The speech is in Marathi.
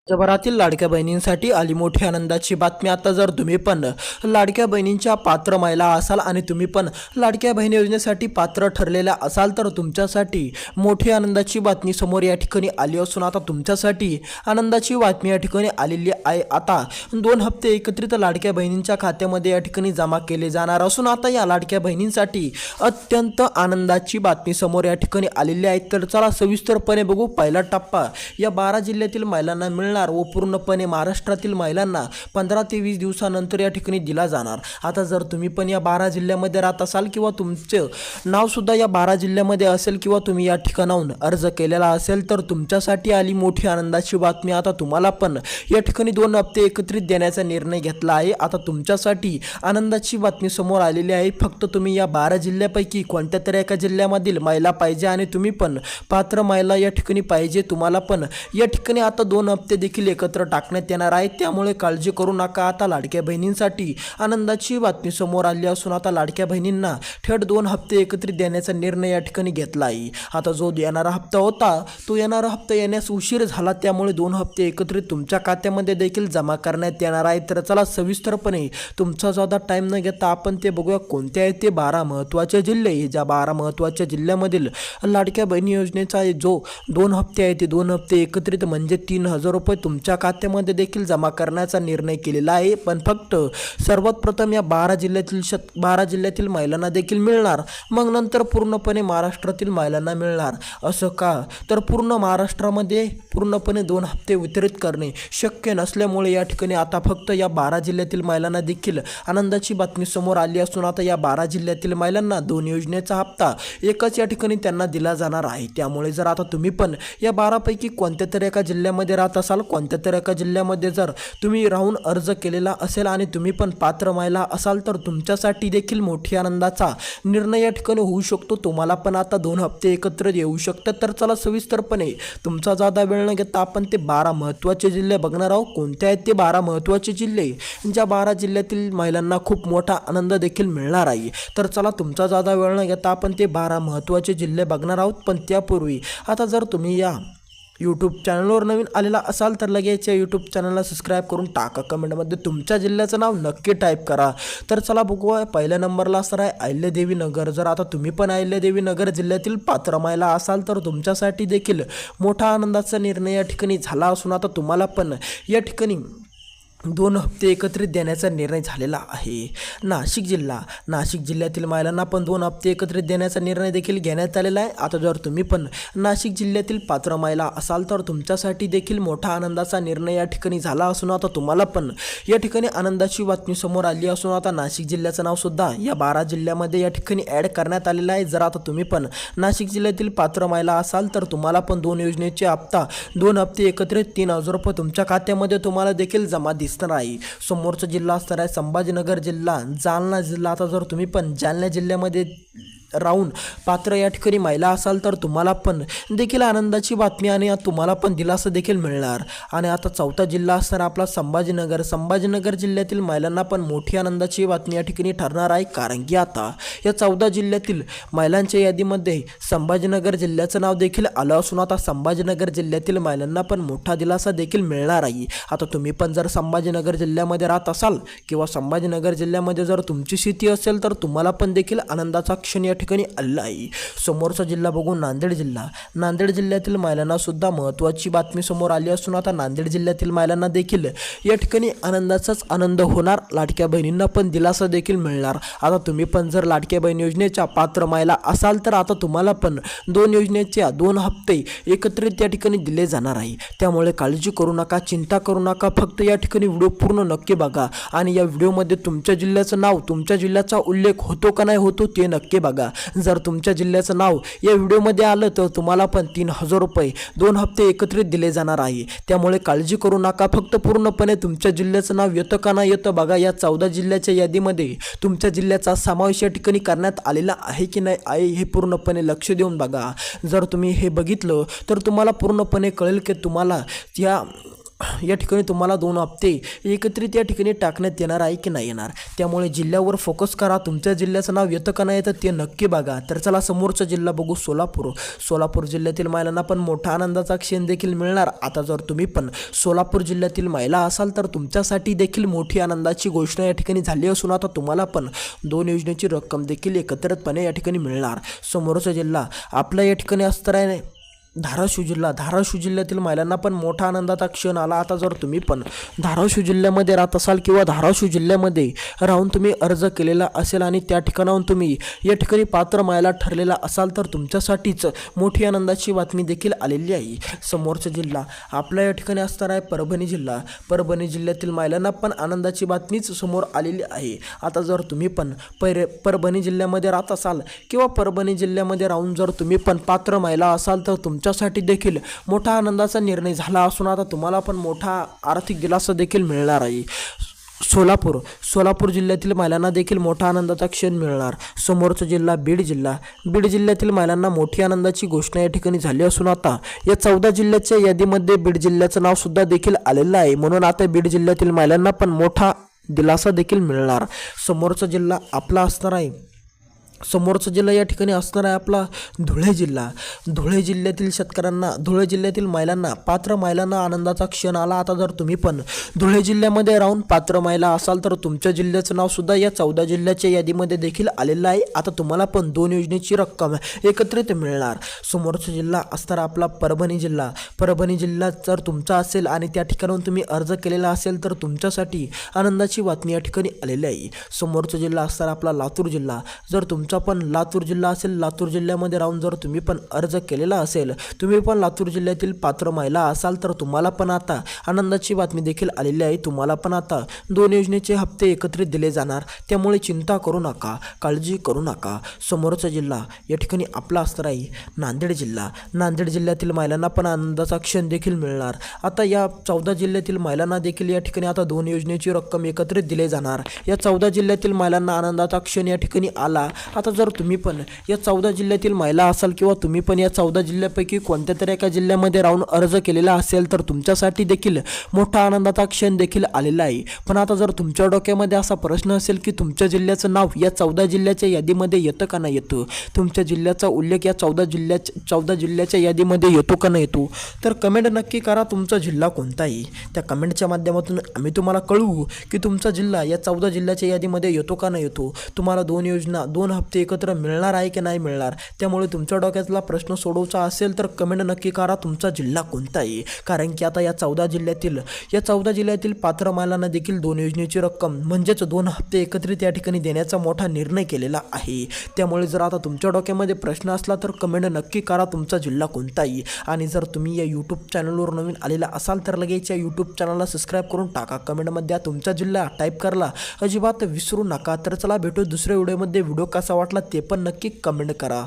जगभरातील लाडक्या बहिणींसाठी आली मोठी आनंदाची बातमी। आता जर तुम्ही पण लाडक्या बहिणींच्या पात्र महिला असाल आणि तुम्ही पण लाडक्या बहिणी योजनेसाठी पात्र ठरलेल्या असाल तर तुमच्यासाठी मोठी आनंदाची बातमी समोर या ठिकाणी आली असून आता तुमच्यासाठी आनंदाची बातमी या ठिकाणी आलेली आहे। आता 2 हप्ते एकत्रित लाडक्या बहिणींच्या खात्यामध्ये या ठिकाणी जमा केले जाणार असून आता या लाडक्या बहिणींसाठी अत्यंत आनंदाची बातमी समोर या ठिकाणी आलेली आहे। तर चला सविस्तरपणे बघू। पहिला टप्पा या 12 जिल्ह्यातील महिलांना मिळणार व पूर्णपणे महाराष्ट्रातील महिलांना 15 ते 20 दिवसानंतर या ठिकाणी दिला जाणार। आता जर तुम्ही पण या 12 जिल्ह्यामध्ये राहत असाल किंवा तुमचं नाव सुद्धा या 12 जिल्ह्यामध्ये असेल किंवा तुम्ही या ठिकाणाहून अर्ज केलेला असेल तर तुमच्यासाठी आली मोठी आनंदाची बातमी। आता तुम्हाला पण या ठिकाणी 2 हप्ते एकत्रित देण्याचा निर्णय घेतला आहे। आता तुमच्यासाठी आनंदाची बातमी समोर आलेली आहे। फक्त तुम्ही या 12 जिल्ह्यापैकी कोणत्या तरी एका जिल्ह्यामधील महिला पाहिजे आणि तुम्ही पण पात्र महिला या ठिकाणी पाहिजे। तुम्हाला पण या ठिकाणी आता 2 हप्ते देखील एकत्र टाकण्यात येणार आहे, त्यामुळे काळजी करू नका। आता लाडक्या बहिणींसाठी आनंदाची बातमी समोर आली असून आता लाडक्या बहिणींना थेट 2 हप्ते एकत्रित देण्याचा निर्णय या ठिकाणी घेतला आहे। आता जो येणारा हप्ता होता तो येणारा हप्ता येण्यास उशीर झाला, त्यामुळे 2 हप्ते एकत्रित तुमच्या खात्यामध्ये देखील जमा करण्यात येणार आहे। तर चला सविस्तरपणे तुमचा ज्यादा टाइम न घेता आपण ते बघूया कोणते आहेत ते 12 महत्त्वाचे जिल्हे। ज्या 12 महत्त्वाच्या जिल्ह्यामधील लाडक्या बहिणी योजनेचा जो 2 हप्ते आहेत ते 2 हप्ते एकत्रित म्हणजे 3000 रुपये तुमच्या खात्यामध्ये देखील जमा करण्याचा निर्णय केलेला आहे। पण फक्त सर्वात प्रथम या 12 जिल्ह्यातील महिलांना देखील मिळणार, मग नंतर पूर्णपणे महाराष्ट्रातील महिलांना मिळणार। असं का तर पूर्ण महाराष्ट्रामध्ये पूर्णपणे 2 हप्ते वितरित करणे शक्य नसल्यामुळे या ठिकाणी आता फक्त या 12 जिल्ह्यातील महिलांना देखील आनंदाची बातमी समोर आली असून आता या 12 जिल्ह्यातील महिलांना 2 योजनेचा हप्ता एकच या ठिकाणी त्यांना दिला जाणार आहे। त्यामुळे जर आता तुम्ही पण या 12 पैकी कोणत्या तरी एका जिल्ह्यामध्ये राहत असाल, कोणत्या तरी एका जिल्ह्यामध्ये जर तुम्ही राहून अर्ज केलेला असेल आणि तुम्ही पण पात्र महिला असाल तर तुमच्यासाठी देखील मोठी आनंदाचा निर्णय या ठिकाणी होऊ शकतो। तुम्हाला पण आता 2 हप्ते एकत्र येऊ शकतात। तर चला सविस्तरपणे तुमचा जादा वेळ न घेता आपण ते 12 महत्त्वाचे जिल्हे बघणार आहोत। कोणते आहेत ते 12 महत्त्वाचे जिल्हे ज्या 12 जिल्ह्यातील महिलांना खूप मोठा आनंद देखील मिळणार आहे। तर चला तुमचा जादा वेळ न घेता आपण ते 12 महत्त्वाचे जिल्हे बघणार आहोत। पण त्यापूर्वी आता जर तुम्ही या यूट्यूब चॅनलवर नवीन आलेला असाल तर लगेच या यूट्यूब चॅनलला सबस्क्राईब करून टाका। कमेंटमध्ये तुमच्या जिल्ह्याचं नाव नक्की टाईप करा। तर चला बघूया पहिल्या नंबरला असणार आहे अहिल्यादेवी नगर। जर आता तुम्ही पण अहिल्यादेवी नगर जिल्ह्यातील पात्र महिला असाल तर तुमच्यासाठी देखील मोठा आनंदाचा निर्णय या ठिकाणी झाला असून आता तुम्हाला पण या ठिकाणी 2 हप्ते एकत्रित देण्याचा निर्णय झालेला आहे। नाशिक जिल्ह्यातील महिलांना पण 2 हप्ते एकत्रित देण्याचा निर्णय देखील घेण्यात आलेला आहे। आता जर तुम्ही पण नाशिक जिल्ह्यातील पात्र महिला असाल तर तुमच्यासाठी देखील मोठा आनंदाचा निर्णय या ठिकाणी झाला असून आता तुम्हाला पण या ठिकाणी आनंदाची बातमी समोर आली असून आता नाशिक जिल्ह्याचं नाव सुद्धा या 12 जिल्ह्यामध्ये या ठिकाणी ॲड करण्यात आलेलं आहे। जर आता तुम्ही पण नाशिक जिल्ह्यातील पात्र महिला असाल तर तुम्हाला पण 2 योजनेचे हप्ता 2 हप्ते एकत्रित 3000 रुपये तुमच्या खात्यामध्ये तुम्हाला देखील जमा दिसणार आहे। समोरचा जिल्हा असणार आहे संभाजीनगर जिल्हा, जालना जिल्हा। आता जर तुम्ही पण जालना जिल्ह्यामध्ये राहून पात्र या ठिकाणी महिला असाल तर तुम्हाला पण देखील आनंदाची बातमी आणि तुम्हाला पण दिलासा देखील मिळणार। आणि आता चौथा जिल्हा असणार आपला संभाजीनगर जिल्ह्यातील महिलांना पण मोठी आनंदाची बातमी या ठिकाणी ठरणार आहे, कारण की आता या 14 जिल्ह्यातील महिलांच्या यादीमध्ये संभाजीनगर जिल्ह्याचं नाव देखील आलं असून आता संभाजीनगर जिल्ह्यातील महिलांना पण मोठा दिलासा देखील मिळणार आहे। आता तुम्ही पण जर संभाजीनगर जिल्ह्यामध्ये राहत असाल किंवा संभाजीनगर जिल्ह्यामध्ये जर तुमची शेती असेल तर तुम्हाला पण देखील आनंदाचा क्षण या ठिकाणी आला आहे। समोरचा जिल्हा बघू नांदेड जिल्ह्यातील महिलांना सुद्धा महत्त्वाची बातमी समोर आली असून आता नांदेड जिल्ह्यातील महिलांना देखील या ठिकाणी आनंदाचाच आनंद होणार, लाडक्या बहिणींना पण दिलासा देखील मिळणार। आता तुम्ही पण जर लाडक्या बहीण योजनेच्या पात्र महिला असाल तर आता तुम्हाला पण 2 योजनेच्या 2 हप्ते एकत्रित या ठिकाणी दिले जाणार आहे। त्यामुळे काळजी करू नका, चिंता करू नका, फक्त या ठिकाणी व्हिडिओ पूर्ण नक्की बघा आणि या व्हिडिओमध्ये तुमच्या जिल्ह्याचं नाव, तुमच्या जिल्ह्याचा उल्लेख होतो का नाही होतो ते नक्की बघा। जर तुमच्या जिल्ह्याचं नाव या व्हिडिओमध्ये आलं तर तुम्हाला पण 3000 रुपये 2 हप्ते एकत्रित दिले जाणार आहे। त्यामुळे काळजी करू नका, फक्त पूर्णपणे तुमच्या जिल्ह्याचं नाव येतं का नाही येतं बघा। या 14 जिल्ह्याच्या यादीमध्ये तुमच्या जिल्ह्याचा समावेश या ठिकाणी करण्यात आलेला आहे की नाही आहे हे पूर्णपणे लक्ष देऊन बघा। जर तुम्ही हे बघितलं तर तुम्हाला पूर्णपणे कळेल की तुम्हाला या या ठिकाणी तुम्हाला 2 हप्ते एकत्रित या ठिकाणी टाकण्यात येणार आहे की नाही येणार, त्यामुळे जिल्ह्यावर फोकस करा. तुमच्या जिल्ह्याचं नाव येतं का नाही येतं ते नक्की बघा. तर चला समोरचा जिल्हा बघू, सोलापूर जिल्ह्यातील महिलांना पण मोठा आनंदाचा क्षण देखील मिळणार. आता जर तुम्ही पण सोलापूर जिल्ह्यातील महिला असाल तर तुमच्यासाठी देखील मोठी आनंदाची घोषणा या ठिकाणी झाली असून आता तुम्हाला पण 2 योजनेची रक्कम देखील एकत्रितपणे या ठिकाणी मिळणार. समोरचा जिल्हा आपला या ठिकाणी असणार आहे धाराशिव जिल्ह्यातील महिलांना पण मोठा आनंदाचा क्षण आला. आता जर तुम्ही पण धाराशिव जिल्ह्यामध्ये राहत असाल किंवा धाराशिव जिल्ह्यामध्ये राहून तुम्ही अर्ज केलेला असेल आणि त्या ठिकाणाहून तुम्ही या ठिकाणी पात्र महिला ठरलेला असाल तर तुमच्यासाठीच मोठी आनंदाची बातमी देखील आलेली आहे. समोरचा जिल्हा आपला या ठिकाणी असणार आहे परभणी जिल्ह्यातील महिलांना पण आनंदाची बातमीच समोर आलेली आहे. आता जर तुम्ही पण परभणी जिल्ह्यामध्ये राहत असाल किंवा परभणी जिल्ह्यामध्ये राहून जर तुम्ही पण पात्र महिला असाल तर तुमच्यासाठी देखील मोठा आनंदाचा निर्णय झाला असून आता तुम्हाला पण मोठा आर्थिक दिलासा देखील मिळणार आहे. सोलापूर जिल्ह्यातील महिलांना देखील मोठा आनंदाचा क्षण मिळणार. समोरचा जिल्हा बीड जिल्ह्यातील महिलांना मोठी आनंदाची घोषणा या ठिकाणी झाली असून आता या 14 जिल्ह्याच्या यादीमध्ये बीड जिल्ह्याचं नाव सुद्धा देखील आलेलं आहे. म्हणून आता बीड जिल्ह्यातील महिलांना पण मोठा दिलासा देखील मिळणार. समोरचा जिल्हा आपला असणार आहे या ठिकाणी असणार आहे आपला धुळे जिल्ह्यातील महिलांना पात्र महिलांना आनंदाचा क्षण आला. आता जर तुम्ही पण धुळे जिल्ह्यामध्ये राहून पात्र महिला असाल तर तुमच्या जिल्ह्याचं नाव सुद्धा या 14 जिल्ह्याच्या यादीमध्ये देखील आलेलं आहे. आता तुम्हाला पण 2 योजनेची रक्कम एकत्रित मिळणार. समोरचा जिल्हा असणार आपला परभणी जिल्हा जर तुमचा असेल आणि त्या ठिकाणाहून तुम्ही अर्ज केलेला असेल तर तुमच्यासाठी आनंदाची बातमी या ठिकाणी आलेली आहे. समोरचा जिल्हा असणार आपला लातूर जिल्हा जर तुमचा पण लातूर जिल्हा असेल, लातूर जिल्ह्यामध्ये राहून जर तुम्ही पण अर्ज केलेला असेल, तुम्ही पण लातूर जिल्ह्यातील पात्र महिला असाल तर तुम्हाला पण आता आनंदाची बातमी देखील आलेली आहे. तुम्हाला पण आता 2 योजनेचे हप्ते एकत्रित दिले जाणार. त्यामुळे चिंता करू नका, काळजी करू नका. समोरचा जिल्हा या ठिकाणी आपला असणार आहे नांदेड जिल्ह्यातील महिलांना पण आनंदाचा क्षण देखील मिळणार. आता या 14 जिल्ह्यातील महिलांना देखील या ठिकाणी आता 2 योजनेची रक्कम एकत्रित दिले जाणार. या 14 जिल्ह्यातील महिलांना आनंदाचा क्षण या ठिकाणी आला. आता जर तुम्ही पण या 14 जिल्ह्यातील महिला असाल किंवा तुम्ही पण या 14 जिल्ह्यापैकी कोणत्या तरी एका जिल्ह्यामध्ये राहून अर्ज केलेला असेल तर तुमच्यासाठी देखील मोठा आनंदाचा क्षण देखील आलेला आहे. पण आता जर तुमच्या डोक्यामध्ये असा प्रश्न असेल की तुमच्या जिल्ह्याचं नाव या 14 जिल्ह्याच्या यादीमध्ये येतं का नाही येतं, तुमच्या जिल्ह्याचा उल्लेख या 14 जिल्ह्याच्या यादीमध्ये येतो का नाही येतो, तर कमेंट नक्की करा तुमचा जिल्हा कोणता आहे. त्या कमेंटच्या माध्यमातून आम्ही तुम्हाला कळवू की तुमचा जिल्हा या 14 जिल्ह्याच्या यादीमध्ये येतो का नाही येतो, तुम्हाला 2 योजना 2 हप्ते एकत्र मिळणार आहे की नाही मिळणार. त्यामुळे तुमच्या डोक्यातला प्रश्न सोडवचा असेल तर कमेंट नक्की करा तुमचा जिल्हा कोणता आहे. कारण की आता या 14 जिल्ह्यातील पात्र महिलांना देखील 2 योजनेची रक्कम म्हणजेच 2 हप्ते एकत्रित या ठिकाणी देण्याचा मोठा निर्णय केलेला आहे. त्यामुळे जर आता तुमच्या डोक्यामध्ये प्रश्न असला तर कमेंट नक्की करा तुमचा जिल्हा कोणता आहे. आणि जर तुम्ही या यूट्यूब चॅनलवर नवीन आलेला असाल तर लगेच या यूट्यूब चॅनलला सबस्क्राईब करून टाका. कमेंटमध्ये तुमचा जिल्हा टाईप करायला अजिबात विसरू नका. तर चला भेटू दुसऱ्या व्हिडिओमध्ये. व्हिडिओ कसा वाटला ते पण नक्की कमेंट करा.